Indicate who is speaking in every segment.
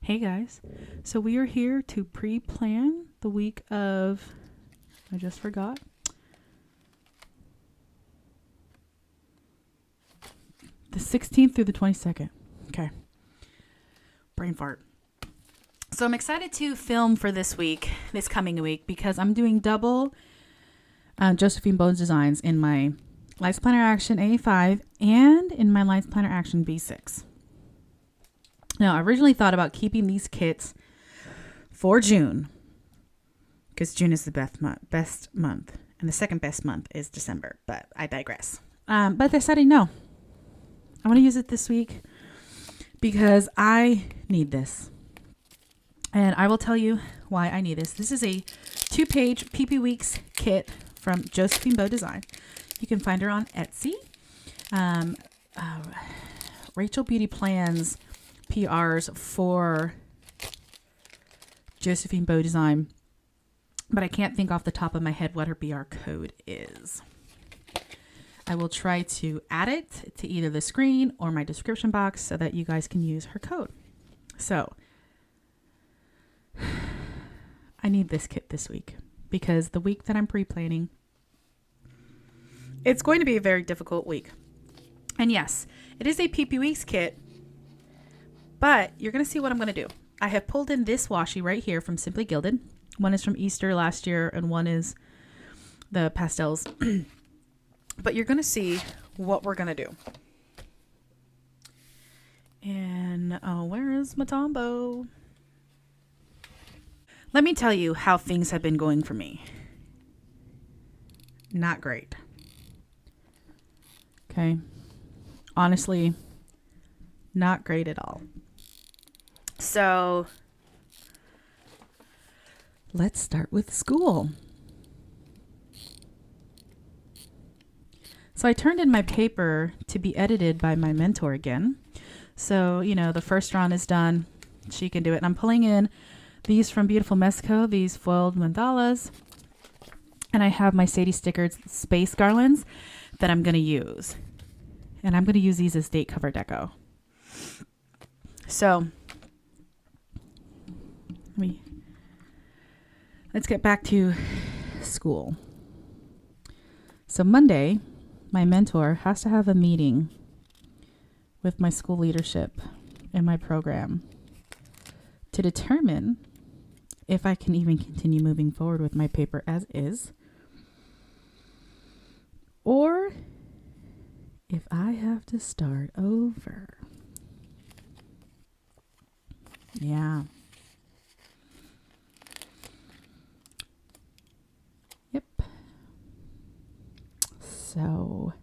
Speaker 1: Hey guys, so we are here to pre-plan the week of, I just forgot, the 16th through the 22nd. Okay, brain fart. So I'm excited to film for this coming week, because I'm doing double Josephine Bow Designs in my Life Planner Action A5 and in my Life Planner Action B6. Now, I originally thought about keeping these kits for June, because June is the best month, and the second best month is December, but I digress. But I decided no. I want to use it this week because I need this. And I will tell you why I need this. This is a 2-page Peepee Weeks kit from Josephine Bow Design. You can find her on Etsy. Rachel Beauty Plans PRs for Josephine Bow Design, but I can't think off the top of my head what her PR code is. I will try to add it to either the screen or my description box so that you guys can use her code. So I need this kit this week because the week that I'm pre-planning, it's going to be a very difficult week. And yes, it is a Peepee Weeks kit, but you're going to see what I'm going to do. I have pulled in this washi right here from Simply Gilded. One is from Easter last year and one is the pastels. But you're going to see what we're going to do. And where is my Tombow? Let me tell you how things have been going for me. Not great. Okay. Honestly, not great at all. So let's start with school. So I turned in my paper to be edited by my mentor again. So, the first round is done. She can do it. And I'm pulling in these from Beautiful Mexico, these foiled mandalas. And I have my Sadie Stickered space garlands that I'm going to use. And I'm going to use these as date cover deco. So let's get back to school. So Monday, my mentor has to have a meeting with my school leadership in my program to determine if I can even continue moving forward with my paper as is, or if I have to start over. Yeah. Yep. So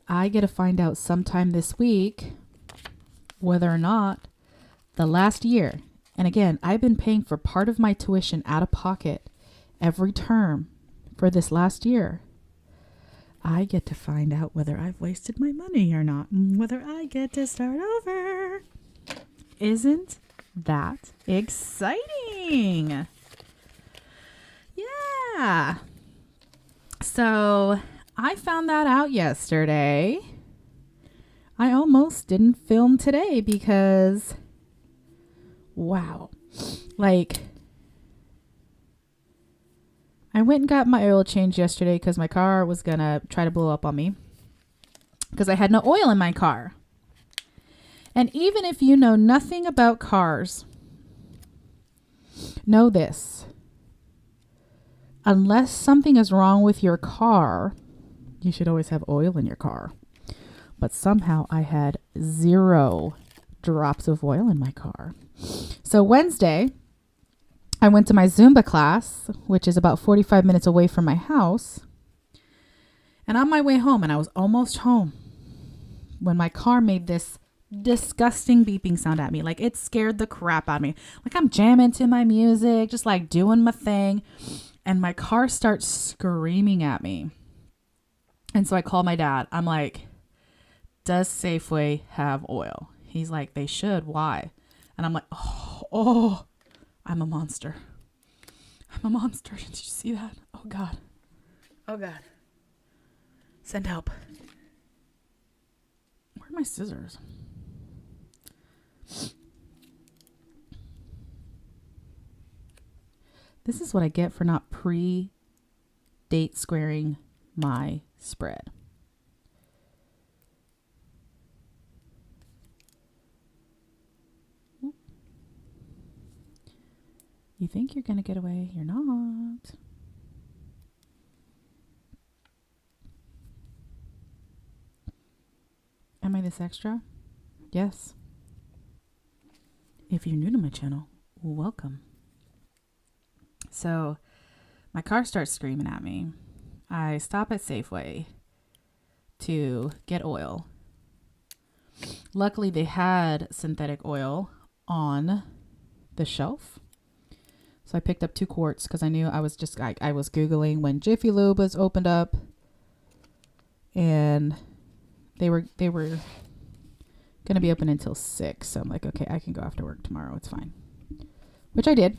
Speaker 1: I get to find out sometime this week whether or not the last year, and again, I've been paying for part of my tuition out of pocket every term for this last year. I get to find out whether I've wasted my money or not, whether I get to start over. Isn't that exciting? Yeah. So I found that out yesterday. I almost didn't film today because, wow. I went and got my oil change yesterday because my car was going to try to blow up on me because I had no oil in my car. And even if you know nothing about cars, know this. Unless something is wrong with your car, you should always have oil in your car. But somehow I had 0 drops of oil in my car. So Wednesday, I went to my Zumba class, which is about 45 minutes away from my house. And on my way home, and I was almost home, when my car made this disgusting beeping sound at me. Like, it scared the crap out of me. Like, I'm jamming to my music, just like doing my thing. And my car starts screaming at me. And so I called my dad. I'm like, does Safeway have oil? He's like, they should. Why? And I'm like, oh, I'm a monster. I'm a monster. Did you see that? Oh, God. Oh, God. Send help. Where are my scissors? This is what I get for not pre-date squaring my spread. You think you're going to get away? You're not. Am I this extra? Yes. If you're new to my channel, welcome. So my car starts screaming at me. I stop at Safeway to get oil. Luckily, they had synthetic oil on the shelf. So I picked up 2 quarts because I knew I was Googling when Jiffy Lube was opened up, and they were going to be open until 6. So I'm like, okay, I can go after work tomorrow. It's fine. Which I did.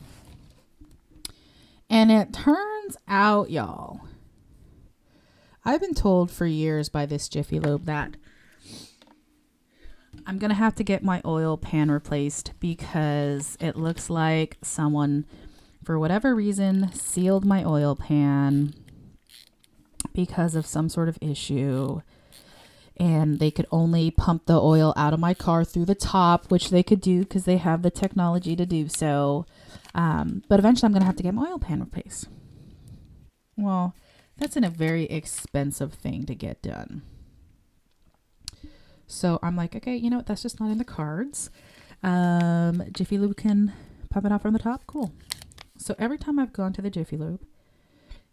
Speaker 1: And it turns out, y'all, I've been told for years by this Jiffy Lube that I'm going to have to get my oil pan replaced because it looks like someone, for whatever reason, sealed my oil pan because of some sort of issue. And they could only pump the oil out of my car through the top, which they could do because they have the technology to do so. But eventually I'm going to have to get my oil pan replaced. Well, that's a very expensive thing to get done. So I'm like, okay, you know what? That's just not in the cards. Jiffy Lube can pump it out from the top. Cool. So every time I've gone to the Jiffy Lube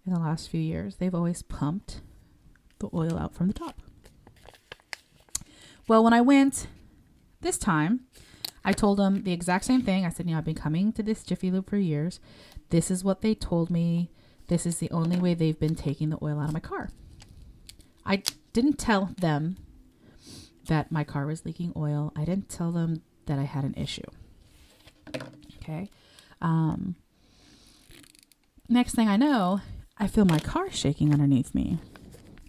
Speaker 1: in the last few years, they've always pumped the oil out from the top. Well, when I went this time, I told them the exact same thing. I said, I've been coming to this Jiffy Lube for years. This is what they told me. This is the only way they've been taking the oil out of my car. I didn't tell them that my car was leaking oil. I didn't tell them that I had an issue. Okay. Next thing I know, I feel my car shaking underneath me.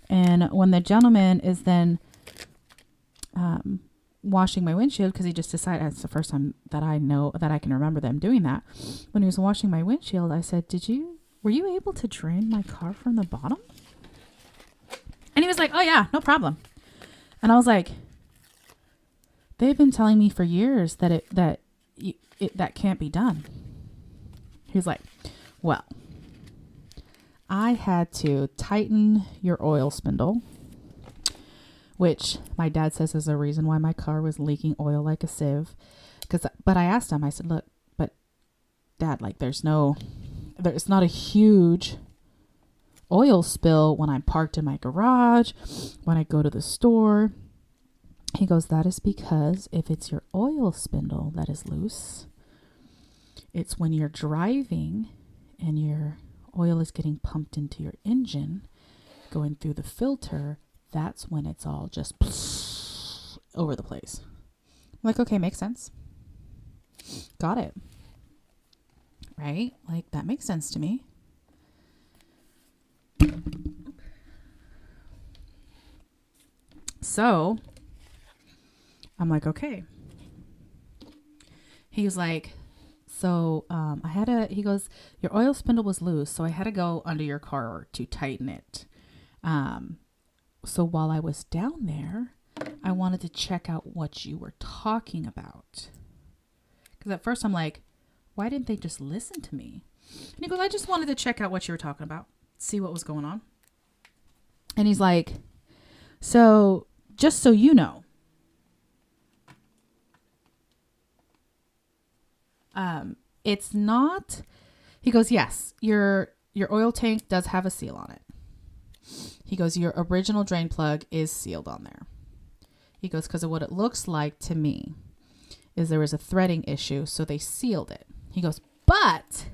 Speaker 1: And when the gentleman is then washing my windshield, because he just decided, it's the first time that I know that I can remember them doing that. When he was washing my windshield, I said, were you able to drain my car from the bottom? And he was like, oh yeah, no problem. And I was like, they've been telling me for years that that can't be done. He's like, well, I had to tighten your oil spindle, which my dad says is a reason why my car was leaking oil like a sieve. But I asked him, I said, look, but Dad, like there's not a huge oil spill when I'm parked in my garage, when I go to the store. He goes, that is because if it's your oil spindle that is loose, it's when you're driving and your oil is getting pumped into your engine, going through the filter, that's when it's all just over the place. I'm like, okay, makes sense. Got it. Right? Like, that makes sense to me. So I'm like, okay. He was like, so he goes, your oil spindle was loose, so I had to go under your car to tighten it. So while I was down there, I wanted to check out what you were talking about. Because at first I'm like, why didn't they just listen to me? And he goes, I just wanted to check out what you were talking about, see what was going on. And he's like, so just so you know, it's not, he goes, yes, your oil tank does have a seal on it. He goes, your original drain plug is sealed on there. He goes, because of what it looks like to me is there was a threading issue, so they sealed it. He goes, but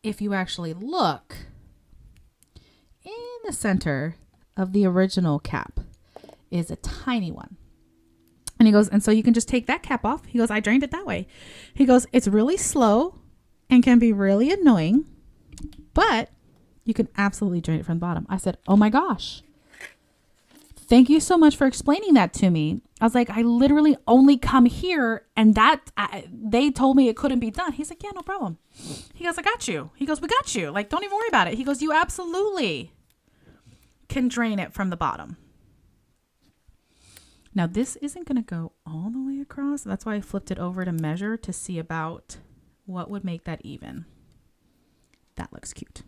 Speaker 1: if you actually look in the center of the original cap is a tiny one. And he goes, and so you can just take that cap off. He goes, I drained it that way. He goes, it's really slow and can be really annoying, but you can absolutely drain it from the bottom. I said, oh my gosh. Thank you so much for explaining that to me. I was like, I literally only come here and they told me it couldn't be done. He's like, yeah, no problem. He goes, I got you. He goes, we got you. Like, don't even worry about it. He goes, you absolutely can drain it from the bottom. Now, this isn't going to go all the way across. That's why I flipped it over to measure to see about what would make that even. That looks cute.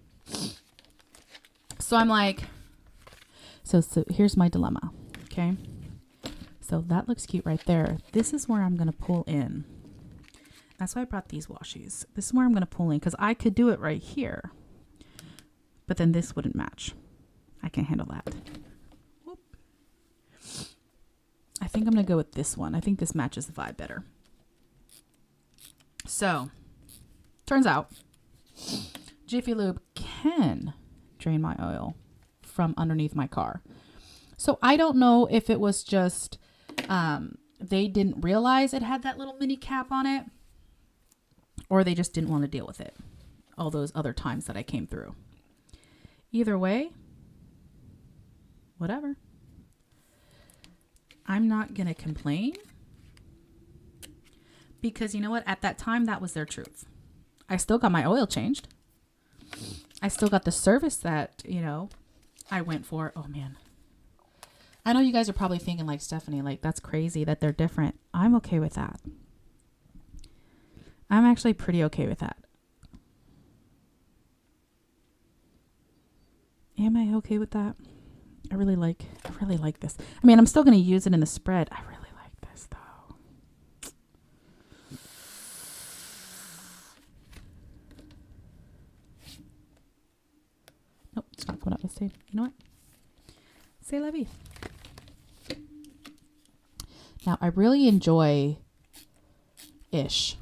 Speaker 1: So I'm like, so here's my dilemma. Okay. So that looks cute right there. This is where I'm going to pull in. That's why I brought these washies. This is where I'm going to pull in because I could do it right here. But then this wouldn't match. I can't handle that. Whoop. I think I'm going to go with this one. I think this matches the vibe better. So, turns out Jiffy Lube can drain my oil from underneath my car. So I don't know if it was just they didn't realize it had that little mini cap on it, or they just didn't want to deal with it all those other times that I came through. Either way, whatever. I'm not going to complain because you know what? At that time, that was their truth. I still got my oil changed. I still got the service that, you know, I went for. Oh, man. I know you guys are probably thinking like, Stephanie, like that's crazy that they're different. I'm okay with that. I'm actually pretty okay with that. Am I okay with that? I really like this. I mean, I'm still going to use it in the spread. I really like this though. Nope, it's not going up this side. You know what? C'est la vie. Now, I really enjoy ish.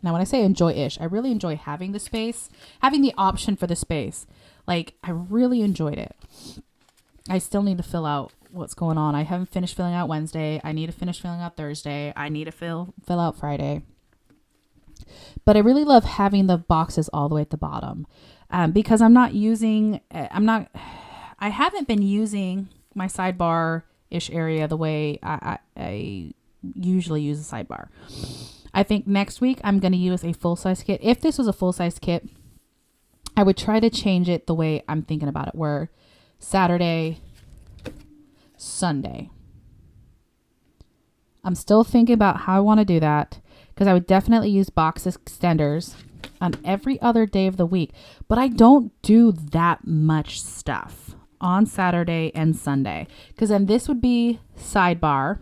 Speaker 1: Now, when I say enjoy ish, I really enjoy having the space, having the option for the space. Like, I really enjoyed it. I still need to fill out what's going on. I haven't finished filling out Wednesday. I need to finish filling out Thursday. I need to fill out Friday. But I really love having the boxes all the way at the bottom because I haven't been using my sidebar-ish area the way I usually use a sidebar. I think next week I'm going to use a full-size kit. If this was a full-size kit, I would try to change it the way I'm thinking about it, where Saturday, Sunday. I'm still thinking about how I want to do that because I would definitely use box extenders on every other day of the week. But I don't do that much stuff on Saturday and Sunday because then this would be sidebar,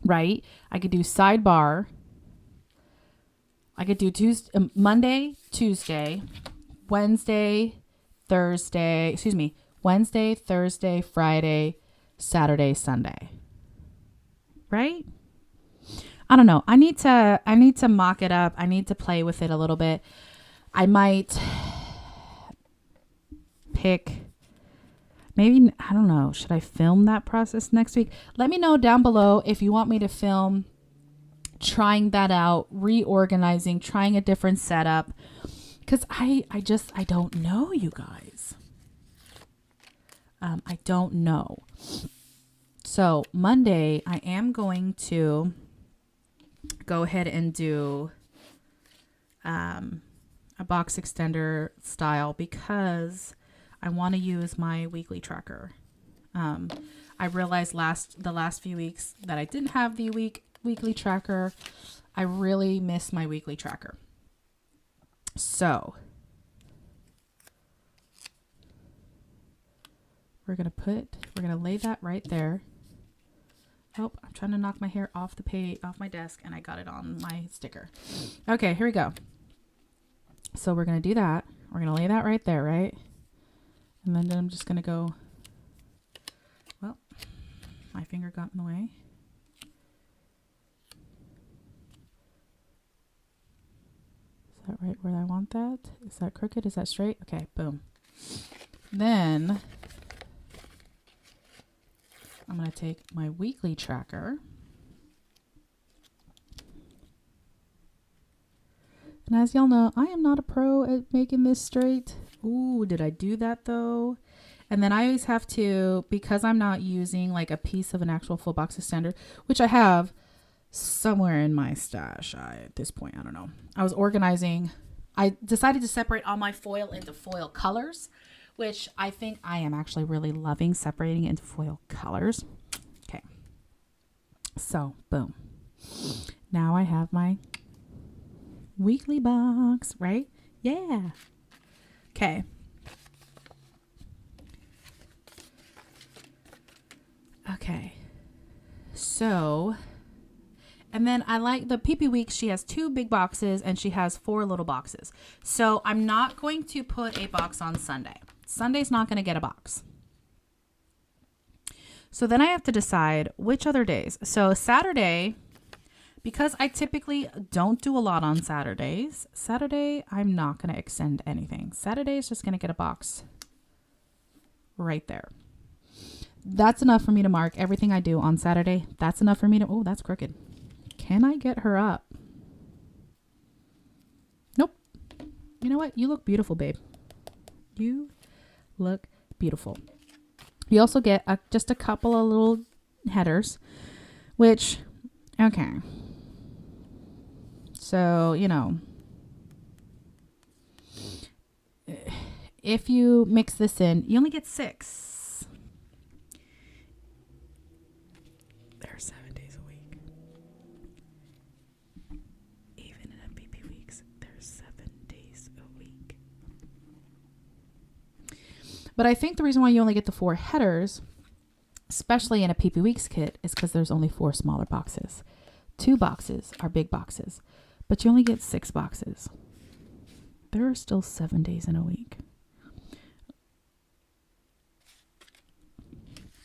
Speaker 1: right? I could do sidebar. I could do Monday, Tuesday, Wednesday, Thursday, Friday, Saturday, Sunday. Right? I don't know. I need to mock it up. I need to play with it a little bit. I might pick maybe, I don't know. Should I film that process next week? Let me know down below if you want me to film trying that out, reorganizing, trying a different setup. Because I don't know, you guys. I don't know. So Monday, I am going to go ahead and do a box extender style because I want to use my weekly tracker. I realized the last few weeks that I didn't have the weekly tracker. I really miss my weekly tracker. So we're going to lay that right there. Oh, I'm trying to knock my hair off my desk and I got it on my sticker. Okay, here we go. So we're going to do that. We're going to lay that right there, right? And then I'm just going to go, well, my finger got in the way. Is that right where I want that? Is that crooked? Is that straight? Okay, boom. Then I'm going to take my weekly tracker. And as y'all know, I am not a pro at making this straight. Ooh, did I do that though? And then I always have to, because I'm not using like a piece of an actual full box of standard, which I have somewhere in my stash. At this point, I don't know. I was organizing. I decided to separate all my foil into foil colors, which I think I am actually really loving separating it into foil colors. Okay. So, boom. Now I have my weekly box, right? Yeah. Okay. Okay. So, and then I like the Peepee week. She has 2 big boxes and she has 4 little boxes. So I'm not going to put a box on Sunday. Sunday's not going to get a box. So then I have to decide which other days. So Saturday, because I typically don't do a lot on Saturdays, Saturday I'm not going to extend anything. Saturday is just going to get a box right there. That's enough for me to mark everything I do on Saturday. That's enough for me to, oh, that's crooked. Can I get her up? Nope. You know what? You look beautiful, babe. You look beautiful. You also get just a couple of little headers, which, okay. So, you know, if you mix this in, you only get 6. There are 7 days a week. Even in a Peepee weeks, there's 7 days a week. But I think the reason why you only get the 4 headers, especially in a Peepee weeks kit, is because there's only 4 smaller boxes. 2 boxes are big boxes, but you only get 6 boxes. There are still 7 days in a week.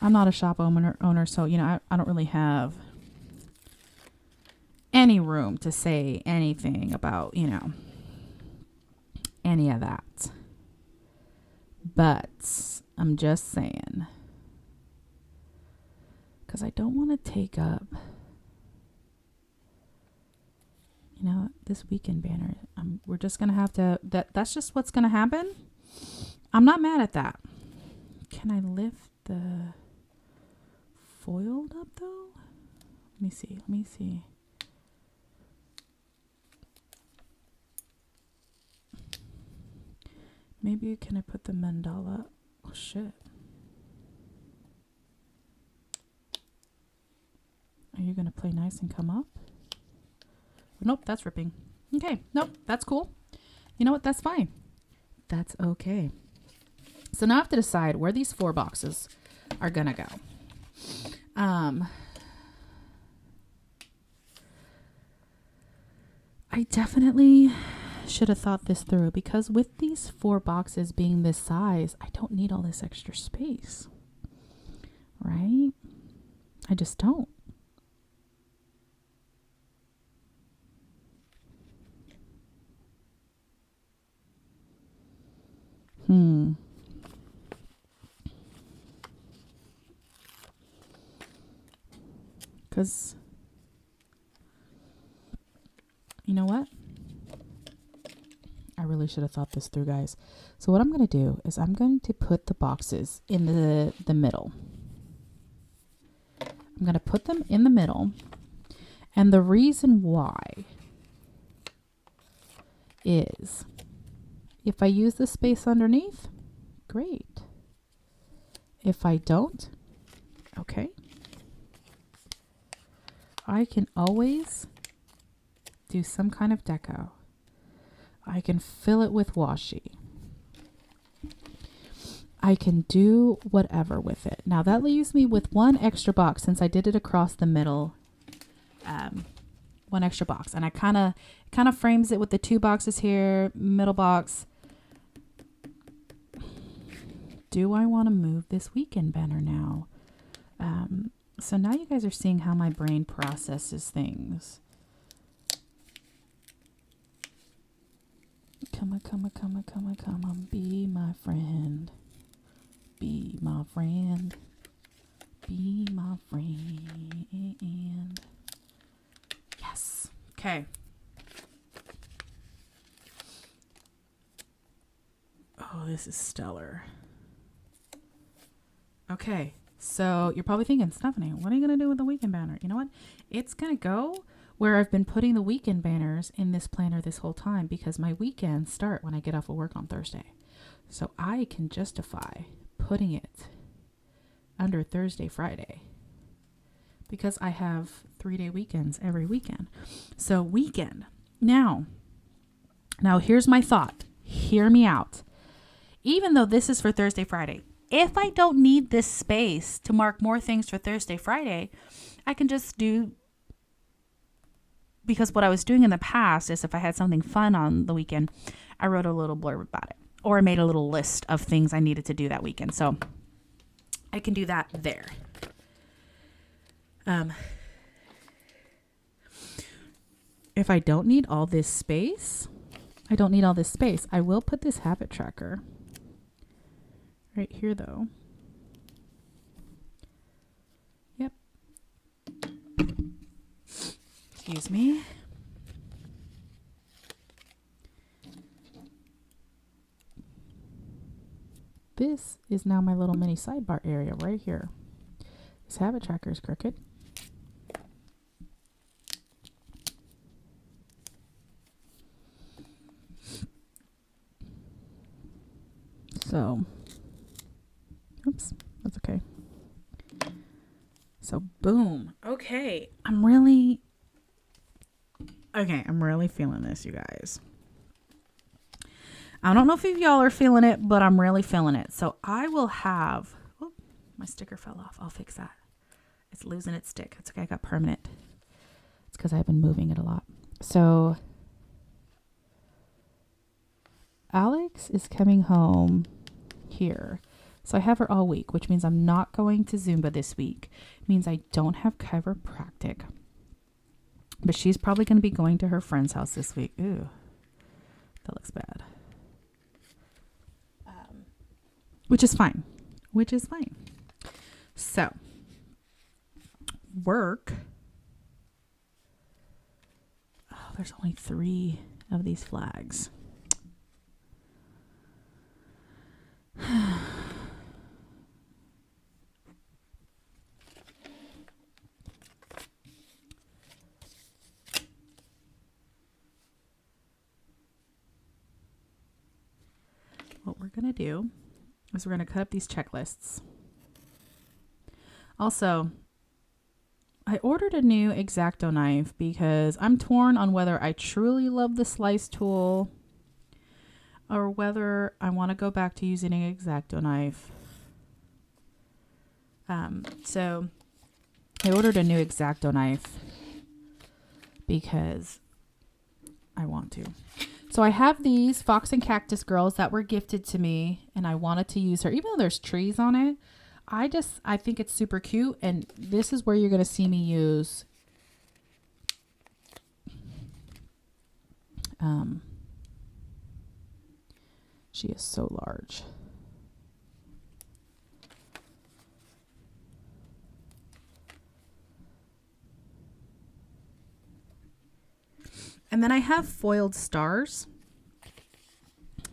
Speaker 1: I'm not a shop owner, so, you know, I don't really have any room to say anything about, you know, any of that. But I'm just saying, because I don't want to take up, you know, this weekend banner. We're just going to have to, that's just what's going to happen. I'm not mad at that. Can I lift the foiled up though? Let me see. Maybe can I put the mandala? Oh shit. Are you gonna play nice and come up? Nope, that's ripping. Okay, nope, that's cool. You know what? That's fine. That's okay. So now I have to decide where these 4 boxes are gonna go. I definitely should have thought this through, because with these 4 boxes being this size, I don't need all this extra space, right? I just don't. Because, you know what? I really should have thought this through, guys. So what I'm going to do is I'm going to put the boxes in the middle. I'm going to put them in the middle. And the reason why is if I use the space underneath, great. If I don't, okay. I can always do some kind of deco. I can fill it with washi. I can do whatever with it. Now that leaves me with 1 extra box, since I did it across the middle. 1 extra box, and I kind of frames it with the 2 boxes here, middle box. Do I want to move this weekend banner now? So now you guys are seeing how my brain processes things. Come on, be my friend. Be my friend. Be my friend. Yes. Okay. Oh, this is stellar. Okay, so you're probably thinking, Stephanie, what are you going to do with the weekend banner? You know what? It's going to go where I've been putting the weekend banners in this planner this whole time, because my weekends start when I get off of work on Thursday. So I can justify putting it under Thursday, Friday, because I have 3-day weekends every weekend. So weekend. Now here's my thought. Hear me out. Even though this is for Thursday, Friday, if I don't need this space to mark more things for Thursday, Friday, I can just do, because what I was doing in the past is if I had something fun on the weekend, I wrote a little blurb about it, or I made a little list of things I needed to do that weekend. So I can do that there. If I don't need all this space, I will put this habit tracker right here though. Yep. Excuse me. This is now my little mini sidebar area right here. This habit tracker is crooked. So, oops, that's okay. So, boom. Okay, I'm really feeling this, you guys. I don't know if y'all are feeling it, but I'm really feeling it. So I will have, oh, my sticker fell off. I'll fix that. It's losing its stick. It's okay. I got permanent. It's because I've been moving it a lot. So Alex is coming home here. So I have her all week, which means I'm not going to Zumba this week. It means I don't have chiropractic. But she's probably going to be going to her friend's house this week. Ooh, that looks bad. Which is fine. So, work. Oh, there's only 3 of these flags. What we're going to do is we're going to cut up these checklists. Also, I ordered a new X-Acto knife because I'm torn on whether I truly love the slice tool or whether I want to go back to using an X-Acto knife. So I ordered a new X-Acto knife because I want to. So I have these Fox and Cactus Girls that were gifted to me, and I wanted to use her. Even though there's trees on it, I think it's super cute, and this is where you're going to see me use she is so large. And then I have foiled stars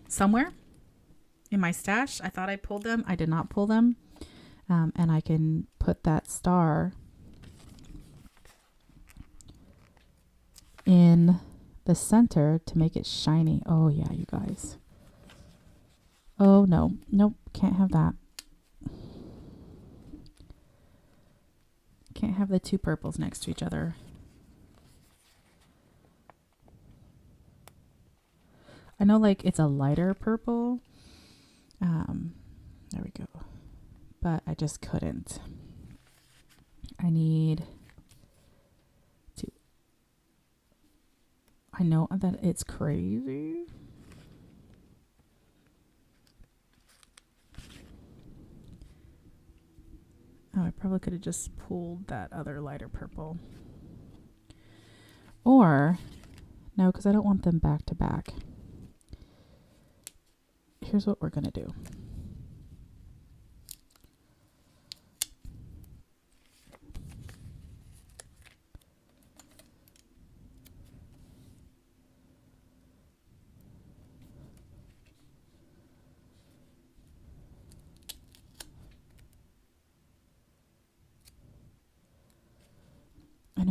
Speaker 1: somewhere in my stash. I thought I pulled them. I did not pull them. And I can put that star in the center to make it shiny. Oh, yeah, you guys. Oh, no. Nope. Can't have that. Can't have the 2 purples next to each other. I know, like, it's a lighter purple. There we go. But I just couldn't. I need to. I know that it's crazy. Oh, I probably could have just pulled that other lighter purple. Or, no, because I don't want them back to back. Here's what we're going to do.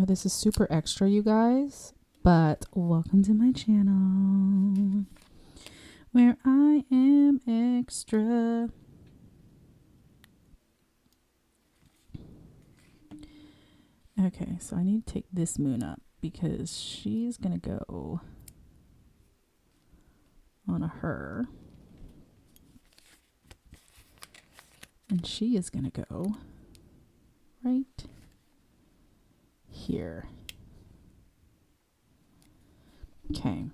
Speaker 1: know this is super extra, you guys, but welcome to my channel where I am extra. Okay, so I need to take this moon up because she's gonna go on a her. And she is gonna go right here. Okay.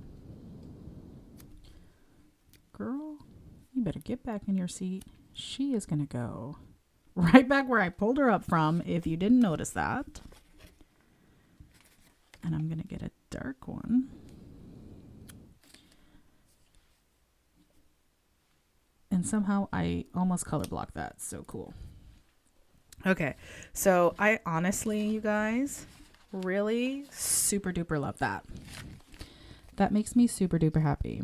Speaker 1: Girl, you better get back in your seat. She is gonna go right back where I pulled her up from, if you didn't notice that. And I'm gonna get a dark one. And somehow I almost color blocked that. So cool. Okay, so I honestly, you guys, really super duper love that. That makes me super duper happy.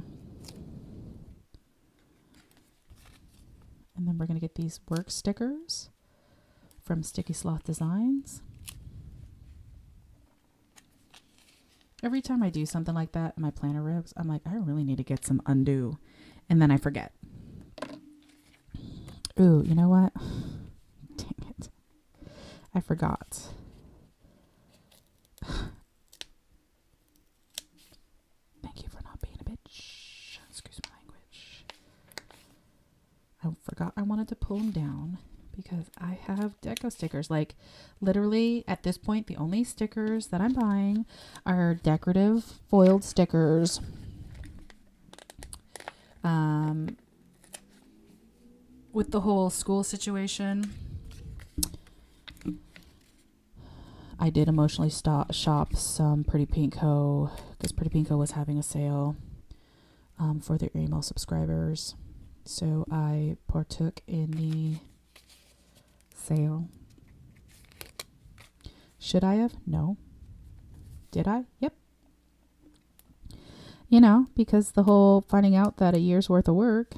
Speaker 1: And then we're going to get these work stickers from Sticky Sloth Designs. Every time I do something like that in my planner ribs, I'm like, I really need to get some undo. And then I forget. Ooh, you know what? Dang it. I forgot. Thank you for not being a bitch. Excuse my language. I forgot I wanted to pull them down because I have deco stickers. Like, literally, at this point, the only stickers that I'm buying are decorative foiled stickers. With the whole school situation, I did emotionally shop some Pretty Pink Co. because Pretty Pink Co. was having a sale for their email subscribers. So I partook in the sale. Should I have? No. Did I? Yep. You know, because the whole finding out that a year's worth of work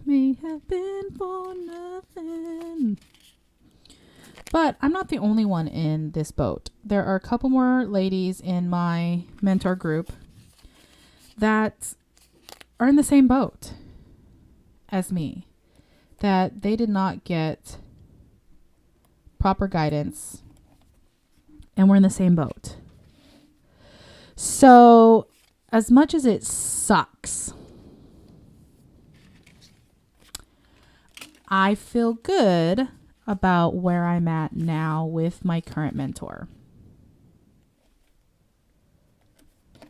Speaker 1: may have been for nothing. But I'm not the only one in this boat. There are a couple more ladies in my mentor group that are in the same boat as me, that they did not get proper guidance, and we're in the same boat. So as much as it sucks, I feel good about where I'm at now with my current mentor.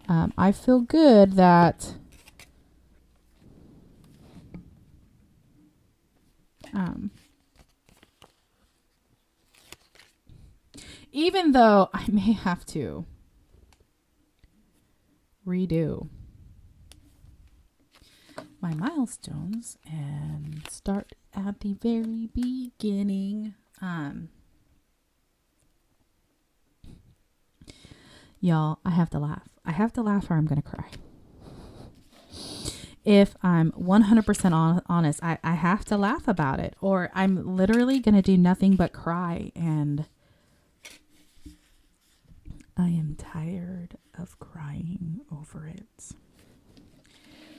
Speaker 1: I feel good that even though I may have to redo my milestones and start at the very beginning. Y'all, I have to laugh. I have to laugh or I'm going to cry. If I'm 100% honest, I have to laugh about it, or I'm literally going to do nothing but cry. And I am tired of crying over it.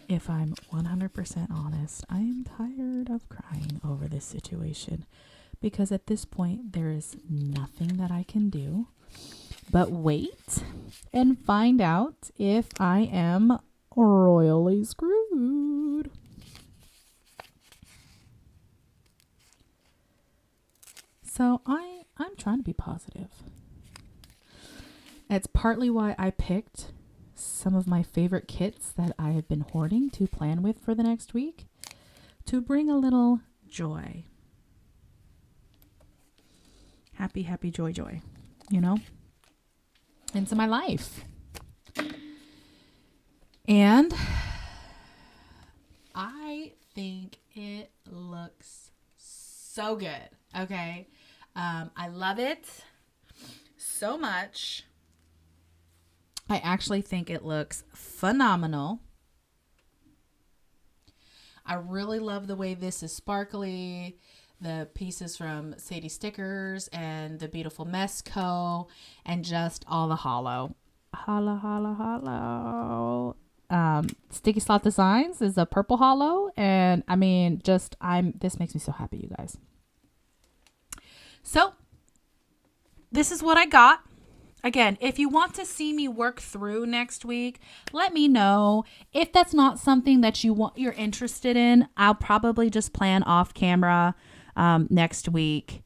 Speaker 1: If I'm 100% honest, I am tired of crying over this situation, because at this point, there is nothing that I can do but wait and find out if I am royally screwed. So I'm trying to be positive. It's partly why I picked some of my favorite kits that I have been hoarding to plan with for the next week, to bring a little joy. Happy, happy, joy, joy, you know, into my life. And I think it looks so good. Okay. I love it so much. I actually think it looks phenomenal. I really love the way this is sparkly. the pieces from Sadie Stickers and the Beautiful Mess Co. and just all the hollow. Hollow. Sticky Slot Designs is a purple hollow. And I mean, this makes me so happy, you guys. So this is what I got. Again, if you want to see me work through next week, let me know. If that's not something that you're interested in, I'll probably just plan off camera next week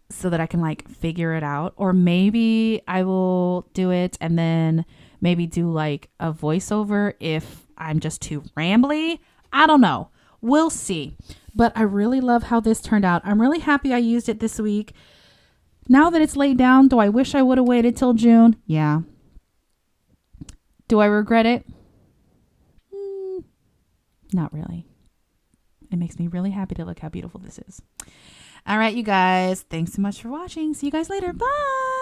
Speaker 1: so that I can like figure it out. Or maybe I will do it and then maybe do like a voiceover if I'm just too rambly. I don't know. We'll see. But I really love how this turned out. I'm really happy I used it this week. Now that it's laid down, do I wish I would have waited till June? Yeah. Do I regret it? Not really. It makes me really happy to look how beautiful this is. All right, you guys. Thanks so much for watching. See you guys later. Bye.